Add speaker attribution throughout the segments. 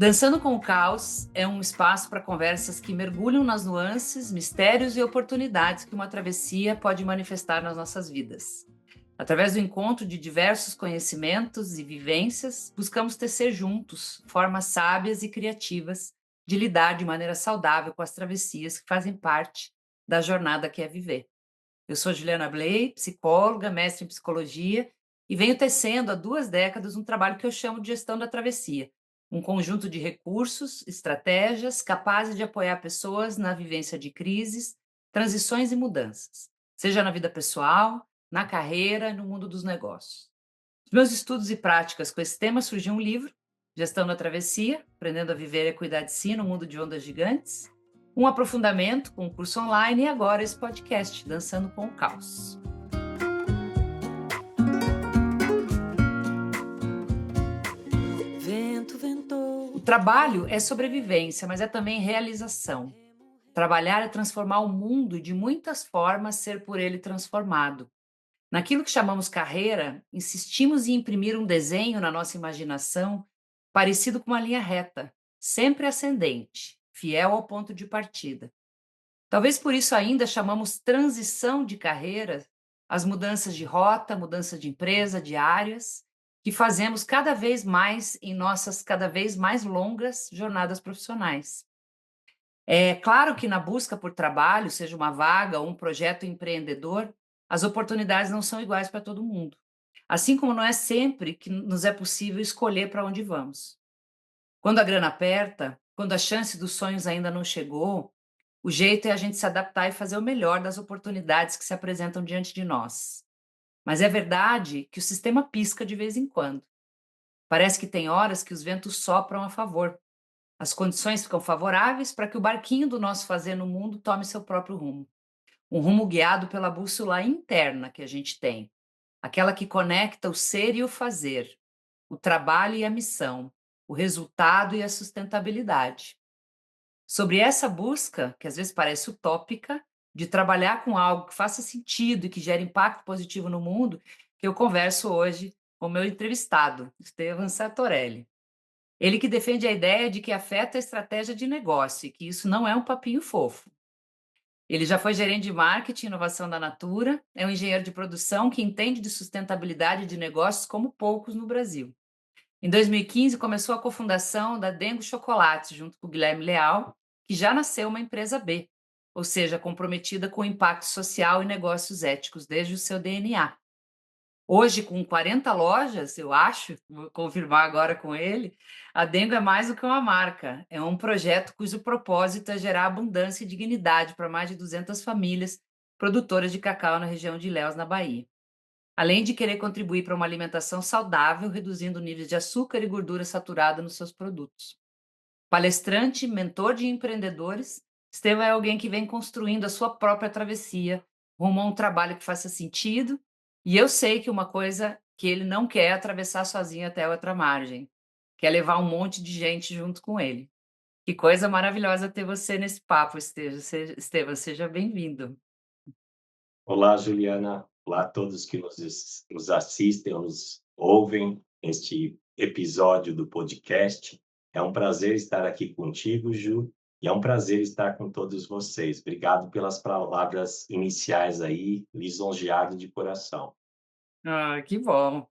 Speaker 1: Dançando com o Caos é um espaço para conversas que mergulham nas nuances, mistérios e oportunidades que uma travessia pode manifestar nas nossas vidas. Através do encontro de diversos conhecimentos e vivências, buscamos tecer juntos formas sábias e criativas de lidar de maneira saudável com as travessias que fazem parte da jornada que é viver. Eu sou Juliana Bley, psicóloga, mestre em psicologia, e venho tecendo há 2 décadas um trabalho que eu chamo de gestão da travessia, um conjunto de recursos, estratégias capazes de apoiar pessoas na vivência de crises, transições e mudanças, seja na vida pessoal, na carreira, no mundo dos negócios. Dos meus estudos e práticas com esse tema surgiu um livro, Gestão da Travessia, Aprendendo a Viver e a Cuidar de Si no Mundo de Ondas Gigantes, um aprofundamento com um curso online e agora esse podcast, Dançando com o Caos.
Speaker 2: Vento ventou.
Speaker 1: O trabalho é sobrevivência, mas é também realização. Trabalhar é transformar o mundo e de muitas formas ser por ele transformado. Naquilo que chamamos carreira, insistimos em imprimir um desenho na nossa imaginação parecido com uma linha reta, sempre ascendente, fiel ao ponto de partida. Talvez por isso ainda chamamos transição de carreira as mudanças de rota, mudança de empresa, de áreas, que fazemos cada vez mais em nossas cada vez mais longas jornadas profissionais. É claro que na busca por trabalho, seja uma vaga ou um projeto empreendedor, as oportunidades não são iguais para todo mundo. Assim como não é sempre que nos é possível escolher para onde vamos. Quando a grana aperta, quando a chance dos sonhos ainda não chegou, o jeito é a gente se adaptar e fazer o melhor das oportunidades que se apresentam diante de nós. Mas é verdade que o sistema pisca de vez em quando. Parece que tem horas que os ventos sopram a favor. As condições ficam favoráveis para que o barquinho do nosso fazer no mundo tome seu próprio rumo. Um rumo guiado pela bússola interna que a gente tem, aquela que conecta o ser e o fazer, o trabalho e a missão, o resultado e a sustentabilidade. Sobre essa busca, que às vezes parece utópica, de trabalhar com algo que faça sentido e que gere impacto positivo no mundo, que eu converso hoje com o meu entrevistado, Estevam Sartorelli. Ele que defende a ideia de que afeta a estratégia de negócio e que isso não é um papinho fofo. Ele já foi gerente de marketing e inovação da Natura, é um engenheiro de produção que entende de sustentabilidade de negócios como poucos no Brasil. Em 2015, começou a cofundação da Dengo Chocolate, junto com o Guilherme Leal, que já nasceu uma empresa B, ou seja, comprometida com o impacto social e negócios éticos desde o seu DNA. Hoje, com 40 lojas, eu acho, vou confirmar agora com ele, a Dengo é mais do que uma marca, é um projeto cujo propósito é gerar abundância e dignidade para mais de 200 famílias produtoras de cacau na região de Ilhéus, na Bahia. Além de querer contribuir para uma alimentação saudável, reduzindo níveis de açúcar e gordura saturada nos seus produtos. Palestrante, mentor de empreendedores, Estevão é alguém que vem construindo a sua própria travessia rumo a um trabalho que faça sentido, e eu sei que uma coisa que ele não quer é atravessar sozinho até a outra margem, quer levar um monte de gente junto com ele. Que coisa maravilhosa ter você nesse papo, Estevão, seja bem-vindo.
Speaker 3: Olá, Juliana. Olá a todos que nos assistem ou nos ouvem neste episódio do podcast. É um prazer estar aqui contigo, Ju, e é um prazer estar com todos vocês. Obrigado pelas palavras iniciais aí, lisonjeado de coração.
Speaker 1: Ah, que bom.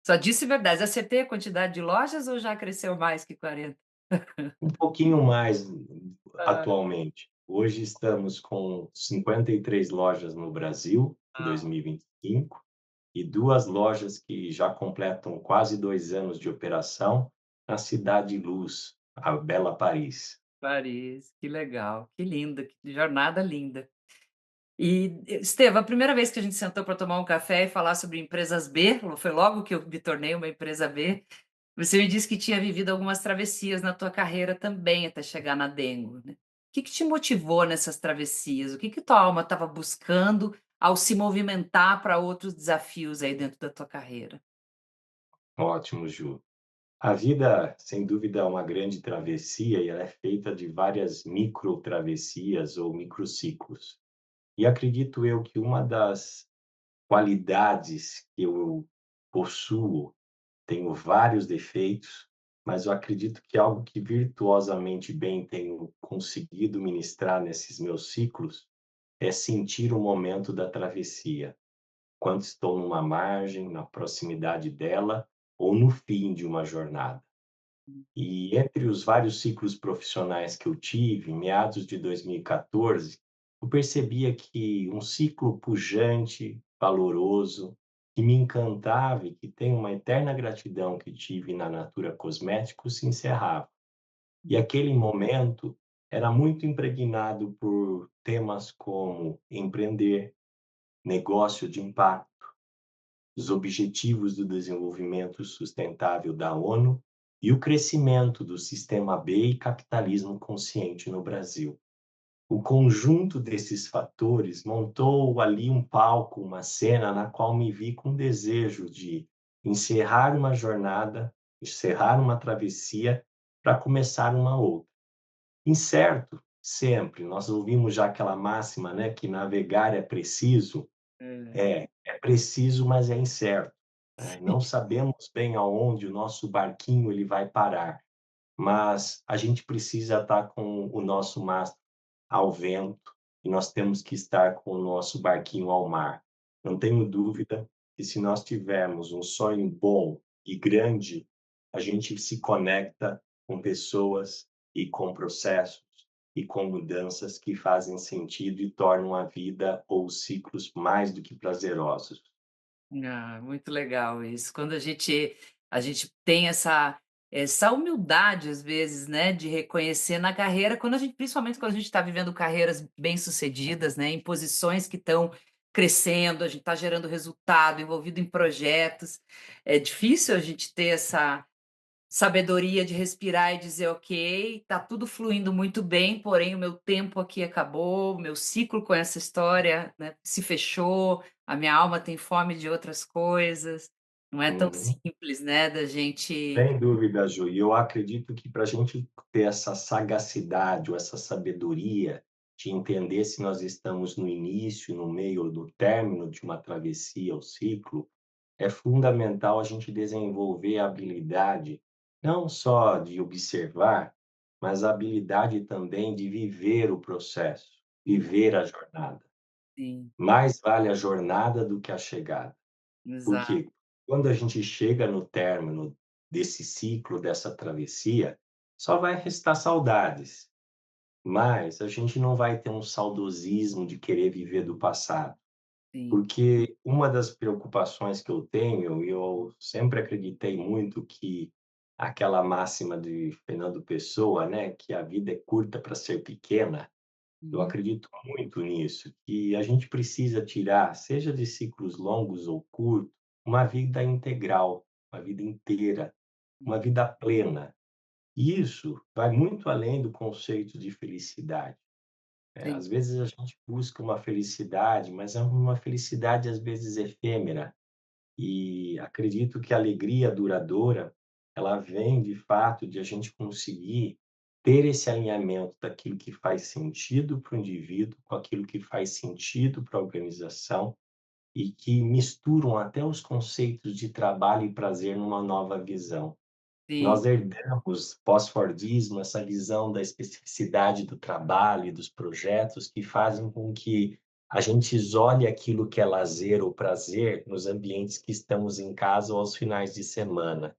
Speaker 1: Só disse verdade. Acertei a quantidade de lojas ou já cresceu mais que 40?
Speaker 3: Um pouquinho mais
Speaker 1: Ah,
Speaker 3: atualmente. Hoje estamos com 53 lojas no Brasil, em
Speaker 1: ah,
Speaker 3: 2025, e 2 lojas que já completam quase 2 anos de operação na Cidade Luz, a Bela Paris.
Speaker 1: Paris, que legal, que linda, que jornada linda. E, Estevam, a primeira vez que a gente sentou para tomar um café e falar sobre empresas B, foi logo que eu me tornei uma empresa B, você me disse que tinha vivido algumas travessias na tua carreira também até chegar na Dengo, né? O que te motivou nessas travessias? O que tua alma estava buscando ao se movimentar para outros desafios aí dentro da tua carreira?
Speaker 3: Ótimo, Ju. A vida, sem dúvida, é uma grande travessia e ela é feita de várias micro-travessias ou microciclos. E acredito eu que uma das qualidades que eu possuo, tenho vários defeitos, mas eu acredito que algo que virtuosamente bem tenho conseguido ministrar nesses meus ciclos é sentir o momento da travessia, quando estou numa margem, na proximidade dela ou no fim de uma jornada. E entre os vários ciclos profissionais que eu tive, em meados de 2014, eu percebia que um ciclo pujante, valoroso, que me encantava e que tem uma eterna gratidão que tive na Natura Cosméticos se encerrava. E aquele momento era muito impregnado por temas como empreender, negócio de impacto, os Objetivos do Desenvolvimento Sustentável da ONU e o crescimento do sistema B e capitalismo consciente no Brasil. O conjunto desses fatores montou ali um palco, uma cena na qual me vi com desejo de encerrar uma jornada, encerrar uma travessia para começar uma outra. Incerto, sempre. Nós ouvimos já aquela máxima, né, que navegar é preciso.
Speaker 1: É.
Speaker 3: É preciso, mas é incerto, né, não sabemos bem aonde o nosso barquinho ele vai parar, mas a gente precisa estar com o nosso mastro ao vento e nós temos que estar com o nosso barquinho ao mar. Não tenho dúvida que se nós tivermos um sonho bom e grande, a gente se conecta com pessoas e com processos e com mudanças que fazem sentido e tornam a vida ou os ciclos mais do que prazerosos.
Speaker 1: Ah, muito legal isso. Quando a gente tem essa humildade, às vezes, né, de reconhecer na carreira, principalmente quando a gente está vivendo carreiras bem-sucedidas, né, em posições que estão crescendo, a gente está gerando resultado, envolvido em projetos. É difícil a gente ter essa sabedoria de respirar e dizer: "Ok, tá tudo fluindo muito bem, porém o meu tempo aqui acabou, o meu ciclo com essa história, né, se fechou, a minha alma tem fome de outras coisas". Não é tão
Speaker 3: Uhum.
Speaker 1: simples, né, da gente.
Speaker 3: Sem dúvida, Ju. E eu acredito que para a gente ter essa sagacidade ou essa sabedoria de entender se nós estamos no início, no meio ou no término de uma travessia ou ciclo, é fundamental a gente desenvolver a habilidade não só de observar, mas a habilidade também de viver o processo, viver a jornada.
Speaker 1: Sim,
Speaker 3: Mais vale a jornada do que a chegada.
Speaker 1: exato,
Speaker 3: Porque quando a gente chega no término desse ciclo, dessa travessia, só vai restar saudades, mas a gente não vai ter um saudosismo de querer viver do passado.
Speaker 1: sim.
Speaker 3: Porque uma das preocupações que eu tenho, e eu sempre acreditei muito que aquela máxima de Fernando Pessoa, né, que a vida é curta para ser pequena, eu
Speaker 1: Uhum.
Speaker 3: acredito muito nisso, que a gente precisa tirar, seja de ciclos longos ou curtos, uma vida integral, uma vida inteira, uma vida plena. E isso vai muito além do conceito de felicidade.
Speaker 1: Sim.
Speaker 3: Às vezes a gente busca uma felicidade, mas é uma felicidade às vezes efêmera. E acredito que a alegria duradoura, ela vem de fato de a gente conseguir ter esse alinhamento daquilo que faz sentido para o indivíduo, com aquilo que faz sentido para a organização e que misturam até os conceitos de trabalho e prazer numa nova visão.
Speaker 1: Sim.
Speaker 3: Nós herdamos pós-fordismo, essa visão da especificidade do trabalho e dos projetos que fazem com que a gente isole aquilo que é lazer ou prazer nos ambientes que estamos em casa ou aos finais de semana.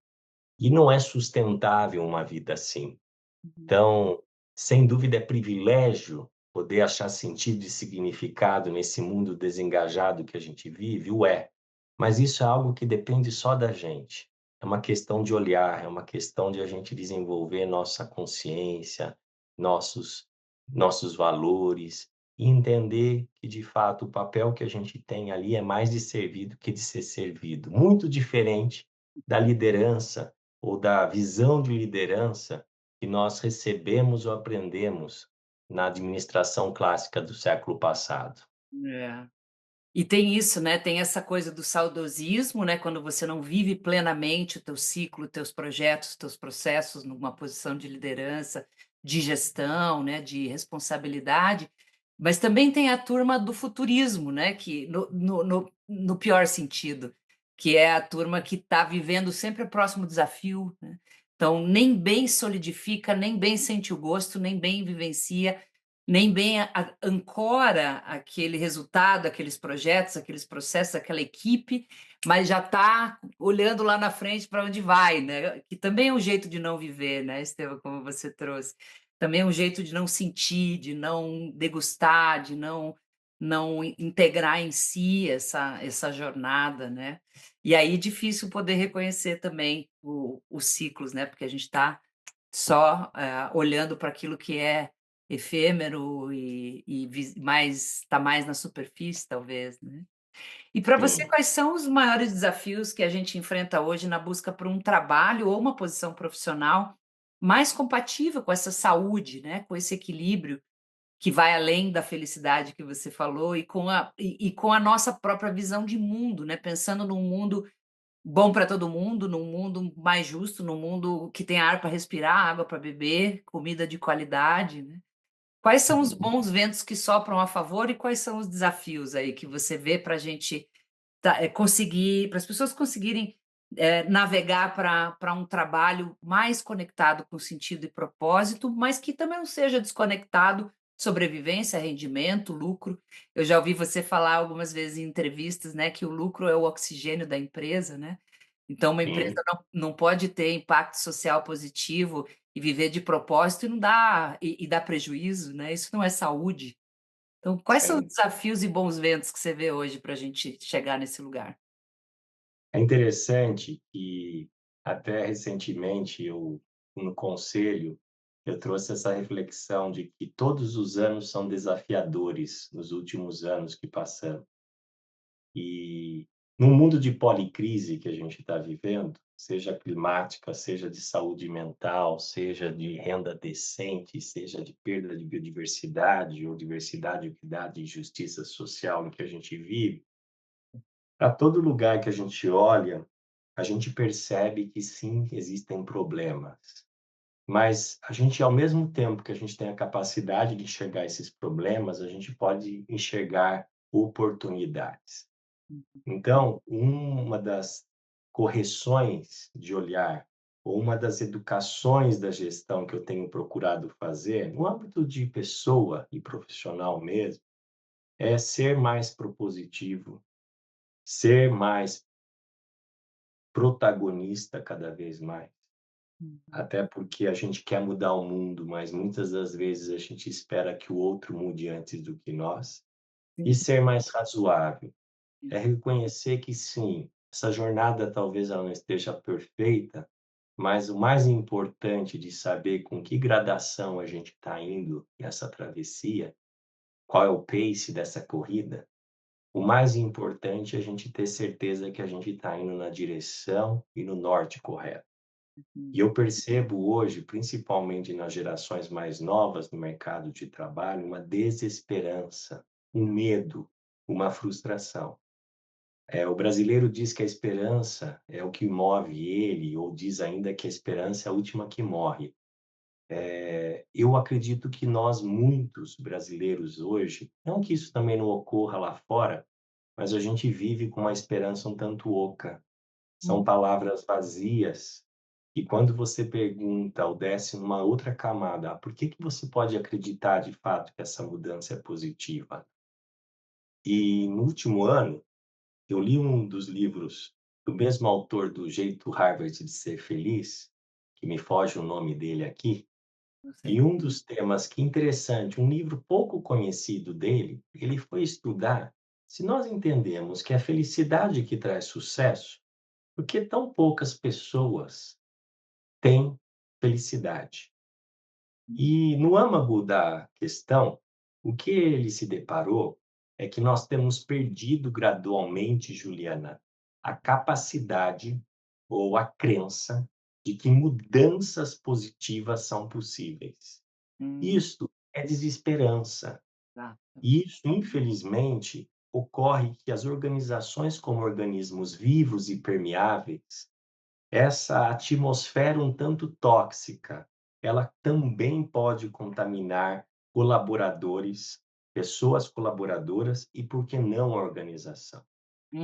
Speaker 3: E não é sustentável uma vida assim.
Speaker 1: Uhum.
Speaker 3: Então, sem dúvida é privilégio poder achar sentido e significado nesse mundo desengajado que a gente vive, o é. Mas isso é algo que depende só da gente. É uma questão de olhar, é uma questão de a gente desenvolver nossa consciência, nossos nossos valores e entender que, de fato, o papel que a gente tem ali é mais de servir do que de ser servido. Muito diferente da liderança ou da visão de liderança que nós recebemos ou aprendemos na administração clássica do século passado.
Speaker 1: É. E tem isso, né, tem essa coisa do saudosismo, né, quando você não vive plenamente o teu ciclo, teus projetos, teus processos numa posição de liderança, de gestão, né, de responsabilidade, mas também tem a turma do futurismo, né, que no pior sentido, que é a turma que está vivendo sempre o próximo desafio, né. Então, nem bem solidifica, nem bem sente o gosto, nem bem vivencia, nem bem ancora aquele resultado, aqueles projetos, aqueles processos, aquela equipe, mas já está olhando lá na frente para onde vai, né, que também é um jeito de não viver, né, Estevam, como você trouxe. Também é um jeito de não sentir, de não degustar, de não integrar em si essa jornada, né. E aí difícil poder reconhecer também os ciclos, né, porque a gente está só, olhando para aquilo que é efêmero e mais está mais na superfície talvez, né. E para você
Speaker 3: Sim,
Speaker 1: quais são os maiores desafios que a gente enfrenta hoje na busca por um trabalho ou uma posição profissional mais compatível com essa saúde, né, com esse equilíbrio que vai além da felicidade que você falou e com a nossa própria visão de mundo, né, pensando num mundo bom para todo mundo, num mundo mais justo, num mundo que tem ar para respirar, água para beber, comida de qualidade, né. Quais são os bons ventos que sopram a favor e quais são os desafios aí que você vê para a gente conseguir para as pessoas conseguirem, navegar para um trabalho mais conectado com sentido e propósito, mas que também não seja desconectado, sobrevivência, rendimento, lucro. Eu já ouvi você falar algumas vezes em entrevistas, né, que o lucro é o oxigênio da empresa, né. Então uma empresa
Speaker 3: sim.
Speaker 1: não pode ter impacto social positivo e viver de propósito e não dar e dar prejuízo, né, isso não é saúde. Então quais são os
Speaker 3: É
Speaker 1: desafios e bons ventos que você vê hoje para a gente chegar nesse lugar?
Speaker 3: é interessante que até recentemente eu, no conselho, eu trouxe essa reflexão de que todos os anos são desafiadores nos últimos anos que passamos. E no mundo de policrise que a gente está vivendo, seja climática, seja de saúde mental, seja de renda decente, seja de perda de biodiversidade ou diversidade, equidade e justiça social em que a gente vive, a todo lugar que a gente olha, a gente percebe que sim, existem problemas. Mas a gente, ao mesmo tempo que a gente tem a capacidade de enxergar esses problemas, a gente pode enxergar oportunidades. Então, uma das correções de olhar, ou uma das educações da gestão que eu tenho procurado fazer, no âmbito de pessoa e profissional mesmo, é ser mais propositivo, ser mais protagonista cada vez mais.
Speaker 1: Uhum.
Speaker 3: Até porque a gente quer mudar o mundo, mas muitas das vezes a gente espera que o outro mude antes do que nós. E
Speaker 1: Sim.
Speaker 3: ser mais razoável. É reconhecer que sim, essa jornada talvez ela não esteja perfeita, mas o mais importante de saber com que gradação a gente está indo nessa travessia, qual é o pace dessa corrida, o mais importante é a gente ter certeza que a gente está indo na direção e no norte correto. E
Speaker 1: Uhum.
Speaker 3: eu percebo hoje, principalmente nas gerações mais novas no mercado de trabalho, uma desesperança, um medo, uma frustração. O brasileiro diz que a esperança é o que move ele, ou diz ainda que a esperança é a última que morre. Eu acredito que nós, muitos brasileiros hoje, não que isso também não ocorra lá fora, mas a gente vive com uma esperança um tanto oca. São
Speaker 1: Uhum.
Speaker 3: palavras vazias. E quando você pergunta ou desce numa outra camada, por que que você pode acreditar de fato que essa mudança é positiva? E no último ano, eu li um dos livros do mesmo autor do Jeito Harvard de Ser Feliz, que me foge o nome dele aqui,
Speaker 1: Não sei.
Speaker 3: e um dos temas que interessante, um livro pouco conhecido dele, ele foi estudar se nós entendemos que a felicidade que traz sucesso, por que tão poucas pessoas têm felicidade? E no âmago da questão, o que ele se deparou é que nós temos perdido gradualmente, Juliana, a capacidade ou a crença de que mudanças positivas são possíveis.
Speaker 1: Hum,
Speaker 3: Isto é desesperança.
Speaker 1: exato.
Speaker 3: E isso, infelizmente, ocorre que as organizações, como organismos vivos e permeáveis, essa atmosfera um tanto tóxica, ela também pode contaminar colaboradores, pessoas colaboradoras e, por que não, a organização.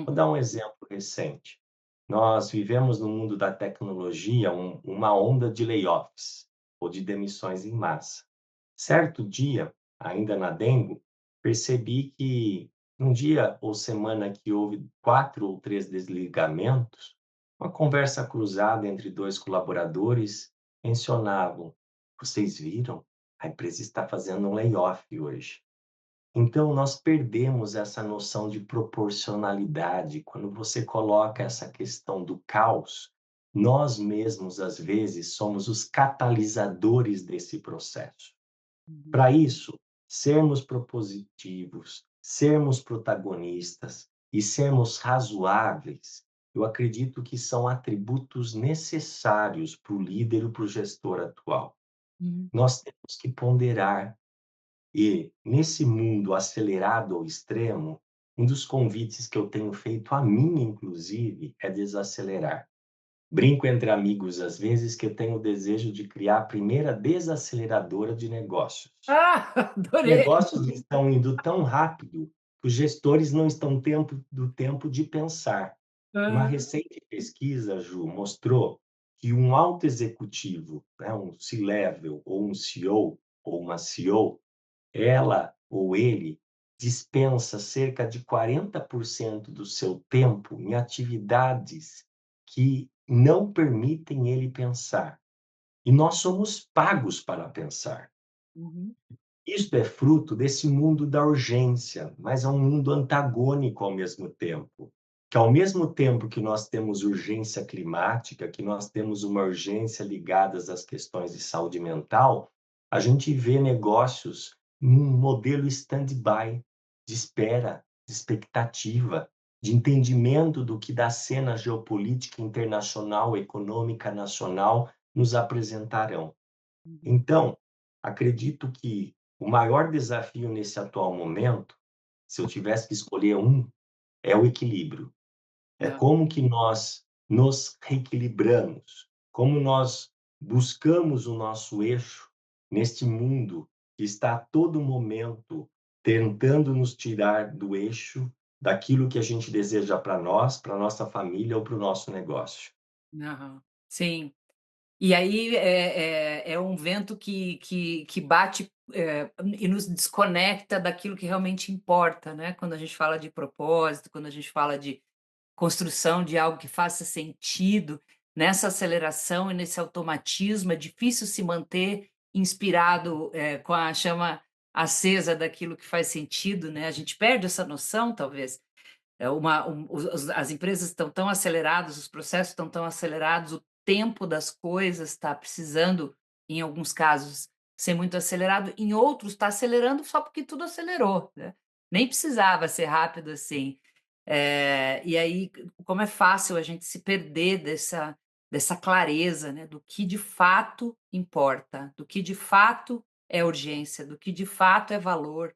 Speaker 3: Vou
Speaker 1: Uhum.
Speaker 3: dar um exemplo recente. Nós vivemos no mundo da tecnologia uma onda de layoffs ou de demissões em massa. Certo dia, ainda na Dengo, percebi que um dia ou semana que houve 4 ou 3 desligamentos, uma conversa cruzada entre 2 colaboradores mencionavam: "Vocês viram? A empresa está fazendo um layoff hoje". Então, nós perdemos essa noção de proporcionalidade. Quando você coloca essa questão do caos, nós mesmos, às vezes, somos os catalisadores desse processo.
Speaker 1: Uhum,
Speaker 3: Para isso, sermos propositivos, sermos protagonistas e sermos razoáveis, eu acredito que são atributos necessários para o líder e para o gestor atual.
Speaker 1: uhum,
Speaker 3: Nós temos que ponderar e, nesse mundo acelerado ao extremo, um dos convites que eu tenho feito a mim, inclusive, é desacelerar. Brinco entre amigos, às vezes, que eu tenho o desejo de criar a primeira desaceleradora de negócios.
Speaker 1: Ah,
Speaker 3: Os
Speaker 1: adorei.
Speaker 3: negócios estão indo tão rápido que os gestores não estão do tempo de pensar. Uma
Speaker 1: Aham.
Speaker 3: recente pesquisa, Ju, mostrou que um alto executivo, né, um C-level ou um CEO ou uma CEO, ela ou ele dispensa cerca de 40% do seu tempo em atividades que não permitem ele pensar. E nós somos pagos para pensar.
Speaker 1: Uhum,
Speaker 3: Isto é fruto desse mundo da urgência, mas é um mundo antagônico ao mesmo tempo. Que ao mesmo tempo que nós temos urgência climática, que nós temos uma urgência ligadas às questões de saúde mental, a gente vê negócios num modelo stand-by, de espera, de expectativa, de entendimento do que da cena geopolítica internacional, econômica nacional nos apresentarão.
Speaker 1: uhum.
Speaker 3: Então, acredito que o maior desafio nesse atual momento, se eu tivesse que escolher um, é o equilíbrio. É
Speaker 1: É.
Speaker 3: como que nós nos reequilibramos, como nós buscamos o nosso eixo neste mundo que está a todo momento tentando nos tirar do eixo daquilo que a gente deseja para nós, para nossa família ou para o nosso negócio.
Speaker 1: Aham. Sim. E aí é um vento que bate, e nos desconecta daquilo que realmente importa, né, quando a gente fala de propósito, quando a gente fala de construção de algo que faça sentido, nessa aceleração e nesse automatismo, é difícil se manter inspirado, com a chama acesa daquilo que faz sentido, né, a gente perde essa noção talvez. É uma os as empresas estão tão aceleradas, os processos estão tão acelerados, o tempo das coisas está precisando, em alguns casos, ser muito acelerado, em outros está acelerando só porque tudo acelerou, né. Nem precisava ser rápido assim. E aí, como é fácil a gente se perder dessa clareza, né, do que de fato importa, do que de fato é urgência, do que de fato é valor.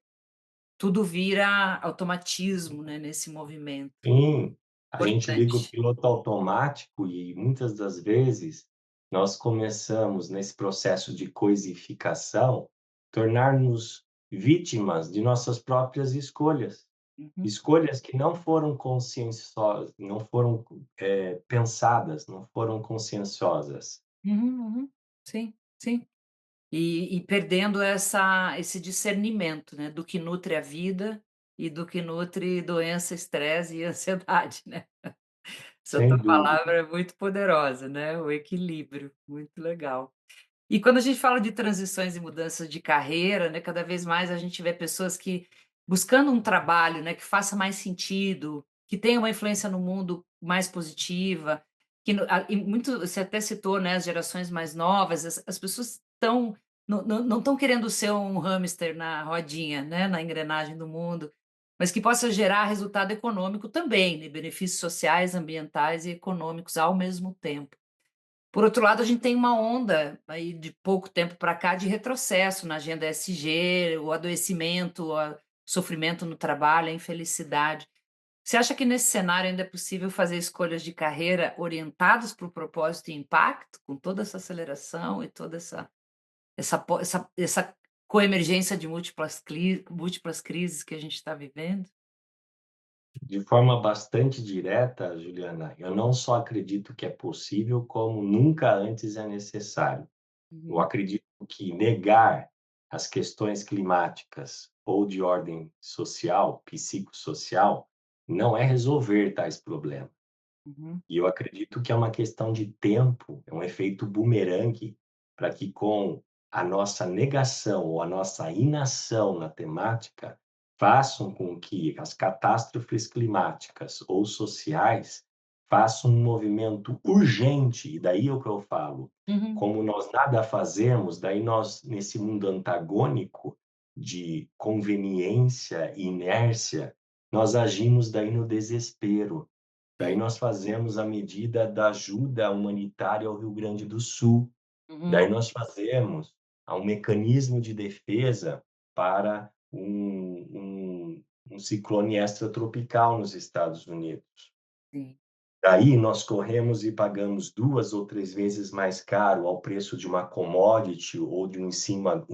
Speaker 1: Tudo vira automatismo, né, nesse movimento.
Speaker 3: Sim, a gente liga o
Speaker 1: Importante.
Speaker 3: piloto automático e muitas das vezes nós começamos nesse processo de coisificação, tornar-nos vítimas de nossas próprias escolhas.
Speaker 1: Uhum,
Speaker 3: Escolhas que não foram conscienciosas, não foram, pensadas, não foram conscienciosas.
Speaker 1: uhum, uhum. Sim, sim. E perdendo esse discernimento, né, do que nutre a vida e do que nutre doença, estresse e ansiedade, né. Essa
Speaker 3: Sem
Speaker 1: tua
Speaker 3: dúvida.
Speaker 1: palavra é muito poderosa, né, o equilíbrio, muito legal. E quando a gente fala de transições e mudanças de carreira, né, cada vez mais a gente vê pessoas que buscando um trabalho, né, que faça mais sentido, que tenha uma influência no mundo mais positiva, que no a e muito você até citou, né, as gerações mais novas, as pessoas estão não estão querendo ser um hamster na rodinha, né, na engrenagem do mundo, mas que possa gerar resultado econômico também, né, benefícios sociais, ambientais e econômicos ao mesmo tempo. Por outro lado, a gente tem uma onda aí de pouco tempo para cá de retrocesso na agenda ESG, o adoecimento, o sofrimento no trabalho, a infelicidade. Você acha que nesse cenário ainda é possível fazer escolhas de carreira orientadas para o propósito e impacto, com toda essa aceleração e toda essa coemergência de múltiplas crises que a gente está vivendo?
Speaker 3: De forma bastante direta, Juliana, eu não só acredito que é possível, como nunca antes é necessário. Eu
Speaker 1: Uhum,
Speaker 3: acredito que negar as questões climáticas ou de ordem social, psicossocial, não é resolver tais problemas.
Speaker 1: uhum,
Speaker 3: E eu acredito que é uma questão de tempo, é um efeito bumerangue, para que com a nossa negação ou a nossa inação na temática, façam com que as catástrofes climáticas ou sociais façam um movimento urgente, e daí é o que eu falo,
Speaker 1: uhum,
Speaker 3: como nós nada fazemos, daí nós, nesse mundo antagônico de conveniência e inércia, nós agimos daí no desespero. Daí
Speaker 1: sim.
Speaker 3: nós fazemos a medida da ajuda humanitária ao Rio Grande do Sul.
Speaker 1: Uhum,
Speaker 3: Daí nós fazemos um mecanismo de defesa para um ciclone extratropical nos Estados Unidos.
Speaker 1: sim.
Speaker 3: Daí nós corremos e pagamos 2 ou 3 vezes mais caro ao preço de uma commodity ou de um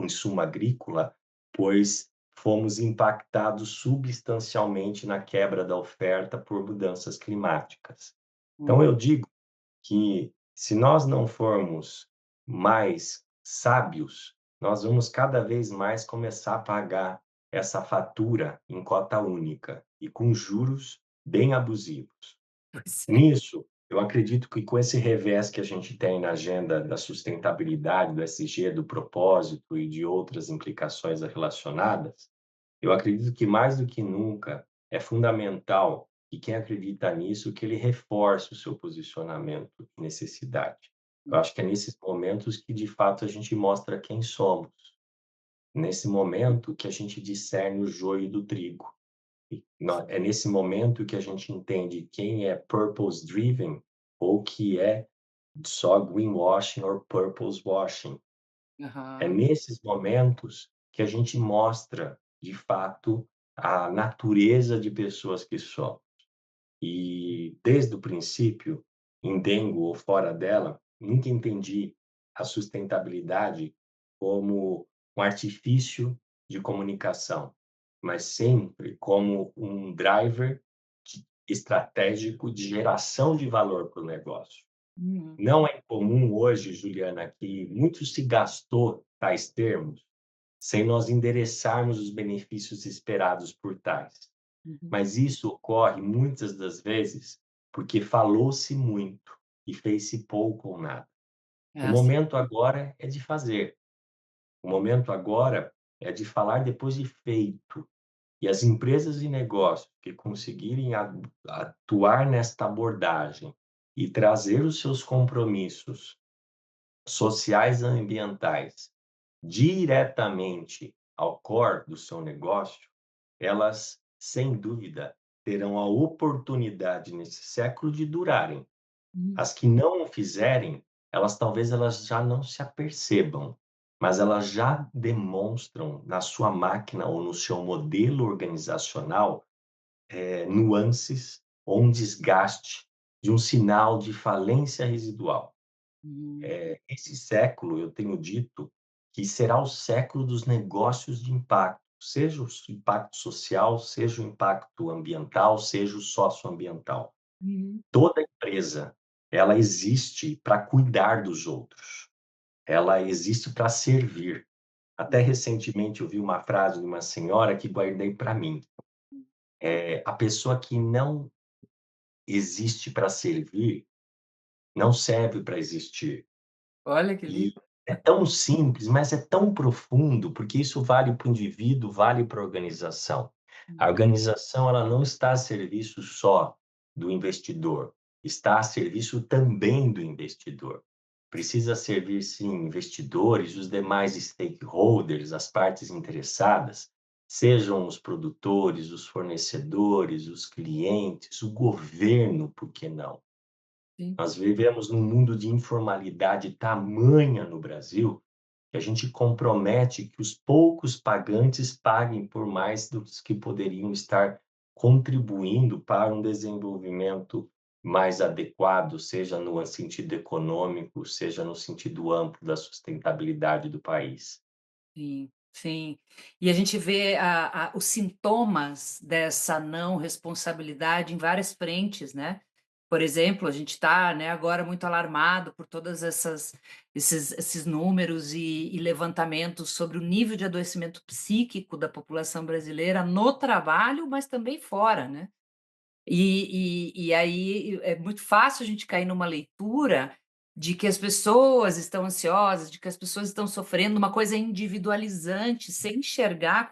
Speaker 3: insumo agrícola, pois fomos impactados substancialmente na quebra da oferta por mudanças climáticas. Então
Speaker 1: Hum,
Speaker 3: eu digo que se nós não formos mais sábios, nós vamos cada vez mais começar a pagar essa fatura em cota única e com juros bem abusivos.
Speaker 1: pois é.
Speaker 3: Nisso, eu acredito que com esse revés que a gente tem na agenda da sustentabilidade, do ESG, do propósito e de outras implicações relacionadas, eu acredito que mais do que nunca é fundamental que quem acredita nisso, que ele reforce o seu posicionamento e necessidade. Eu acho que é nesses momentos que de fato a gente mostra quem somos, nesse momento que a gente discerne o joio do trigo. É nesse momento que a gente entende quem é purpose driven ou que é só greenwashing ou purpose washing. É
Speaker 1: Aham.
Speaker 3: nesses momentos que a gente mostra, de fato, a natureza de pessoas que somos. E desde o princípio, em Dengo ou fora dela, nunca entendi a sustentabilidade como um artifício de comunicação, mas sempre como um driver estratégico de geração de valor para o negócio.
Speaker 1: Uhum,
Speaker 3: Não é comum hoje, Juliana, que muito se gastou tais termos sem nós endereçarmos os benefícios esperados por tais.
Speaker 1: uhum.
Speaker 3: Mas isso ocorre muitas das vezes porque falou-se muito e fez-se pouco ou nada.
Speaker 1: É
Speaker 3: O
Speaker 1: assim.
Speaker 3: momento agora é de fazer. O momento agora é de falar depois de feito. E as empresas e negócios que conseguirem atuar nesta abordagem e trazer os seus compromissos sociais e ambientais diretamente ao core do seu negócio, elas, sem dúvida, terão a oportunidade nesse século de durarem.
Speaker 1: Uhum,
Speaker 3: As que não o fizerem, elas já não se apercebam, mas elas já demonstram na sua máquina ou no seu modelo organizacional, nuances ou um desgaste de um sinal de falência residual.
Speaker 1: uhum,
Speaker 3: Esse século, eu tenho dito, que será o século dos negócios de impacto, seja o impacto social, seja o impacto ambiental, seja o socioambiental.
Speaker 1: uhum.
Speaker 3: Toda empresa, ela existe para cuidar dos outros, ela existe para servir. Até recentemente eu vi uma frase de uma senhora que guardei para mim, a pessoa que não existe para servir, não serve para existir.
Speaker 1: Olha que
Speaker 3: E
Speaker 1: lindo.
Speaker 3: é tão simples, mas é tão profundo, porque isso vale para o indivíduo, vale para a organização. A
Speaker 1: Uhum,
Speaker 3: organização, ela não está a serviço só do investidor, está a serviço também do investidor. Precisa servir, sim, investidores, os demais stakeholders, as partes interessadas, sejam os produtores, os fornecedores, os clientes, o governo, por que não?
Speaker 1: sim.
Speaker 3: Nós vivemos num mundo de informalidade tamanha no Brasil, que a gente compromete que os poucos pagantes paguem por mais dos que poderiam estar contribuindo para um desenvolvimento mais adequado, seja no sentido econômico, seja no sentido amplo da sustentabilidade do país.
Speaker 1: Sim. sim. E a gente vê os sintomas dessa não responsabilidade em várias frentes, né. Por exemplo, a gente está, né, agora muito alarmado por todas esses números e levantamentos sobre o nível de adoecimento psíquico da população brasileira no trabalho, mas também fora, né. E aí é muito fácil a gente cair numa leitura de que as pessoas estão ansiosas, de que as pessoas estão sofrendo, uma coisa individualizante, sem enxergar,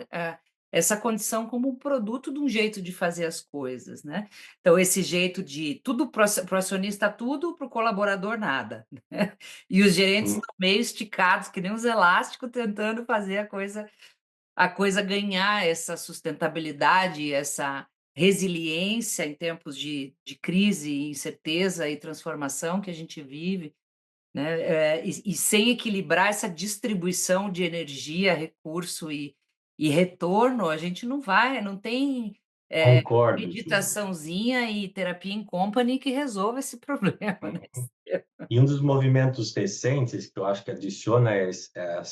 Speaker 1: essa condição como um produto de um jeito de fazer as coisas, né. Então esse jeito de tudo para o acionista tudo, para o colaborador nada, né. E os gerentes
Speaker 3: Hum,
Speaker 1: estão meio esticados que nem uns elásticos tentando fazer a coisa ganhar essa sustentabilidade, essa resiliência em tempos de crise, incerteza e transformação que a gente vive, né, e sem equilibrar essa distribuição de energia, recurso e retorno, a gente não tem,
Speaker 3: concordo, Júlia.
Speaker 1: meditaçãozinha e terapia em company que resolva esse problema, né.
Speaker 3: E um dos movimentos recentes que eu acho que adiciona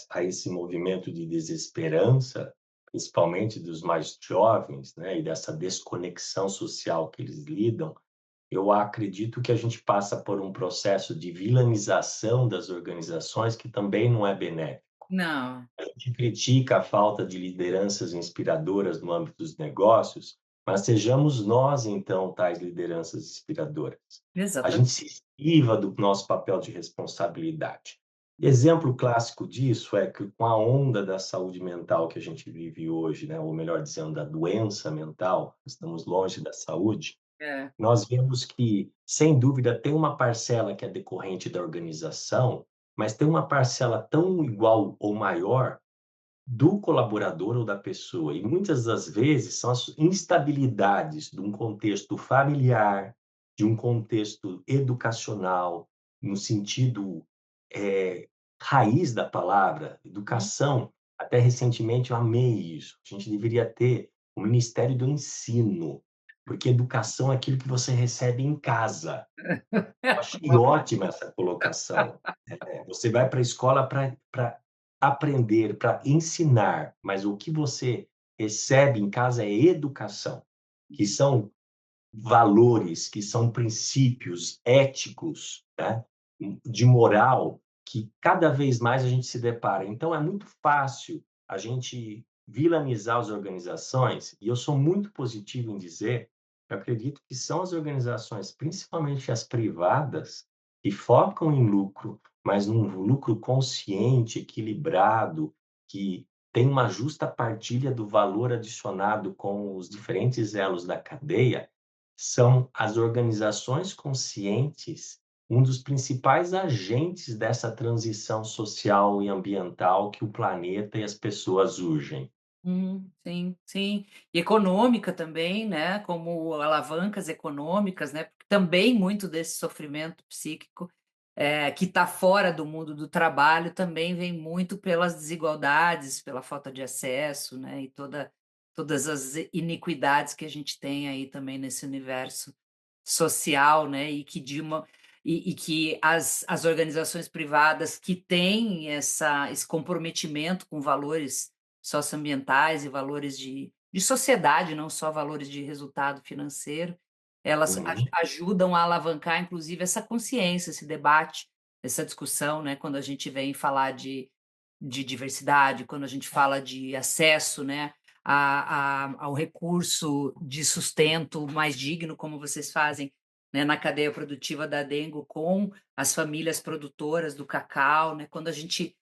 Speaker 3: a esse movimento de desesperança, principalmente dos mais jovens, né, e dessa desconexão social que eles lidam, eu acredito que a gente passa por um processo de vilanização das organizações que também não é benéfico.
Speaker 1: Não,
Speaker 3: A gente critica a falta de lideranças inspiradoras no âmbito dos negócios, mas sejamos nós, então, tais lideranças inspiradoras. A gente
Speaker 1: exatamente.
Speaker 3: se esquiva do nosso papel de responsabilidade. Exemplo clássico disso é que, com a onda da saúde mental que a gente vive hoje, né, ou melhor dizendo, da doença mental, estamos longe da saúde,
Speaker 1: É.
Speaker 3: nós vemos que, sem dúvida, tem uma parcela que é decorrente da organização, mas tem uma parcela tão igual ou maior do colaborador ou da pessoa. E muitas das vezes são as instabilidades de um contexto familiar, de um contexto educacional, no sentido, raiz da palavra,
Speaker 1: Uhum.
Speaker 3: educação. Até recentemente eu amei isso. A gente deveria ter o Ministério do Ensino, porque educação é aquilo que você recebe em casa. Eu achei ótima essa colocação. Você vai para a escola para aprender, para ensinar, mas o que você recebe em casa é educação, que são valores, que são princípios éticos, né, de moral, que cada vez mais a gente se depara. Então é muito fácil a gente vilanizar as organizações, e eu sou muito positivo em dizer, eu acredito que são as organizações, principalmente as privadas, que focam em lucro, mas num lucro consciente, equilibrado, que tem uma justa partilha do valor adicionado com os diferentes elos da cadeia, são as organizações conscientes um dos principais agentes dessa transição social e ambiental que o planeta e as pessoas urgem.
Speaker 1: Sim, sim. E econômica também, né, como alavancas econômicas, né, porque também muito desse sofrimento psíquico, que está fora do mundo do trabalho, também vem muito pelas desigualdades, pela falta de acesso, né, e todas as iniquidades que a gente tem aí também nesse universo social, né, e que de uma e que as organizações privadas que têm esse comprometimento com valores socioambientais e valores de sociedade, não só valores de resultado financeiro, elas
Speaker 3: Uhum,
Speaker 1: ajudam a alavancar inclusive essa consciência, esse debate, essa discussão, né, quando a gente vem falar de diversidade, quando a gente fala de acesso, né, ao recurso de sustento mais digno, como vocês fazem, né, na cadeia produtiva da Dengo com as famílias produtoras do cacau, né, quando a gente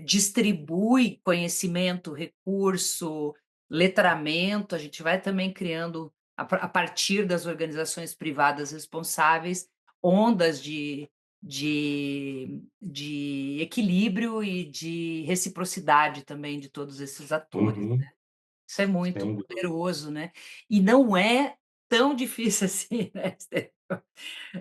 Speaker 1: distribui conhecimento, recurso, letramento, a gente vai também criando, a partir das organizações privadas responsáveis, ondas de equilíbrio e de reciprocidade também de todos esses atores.
Speaker 3: uhum,
Speaker 1: Isso é muito
Speaker 3: sem dúvida.
Speaker 1: poderoso, né. E não é tão difícil assim, né,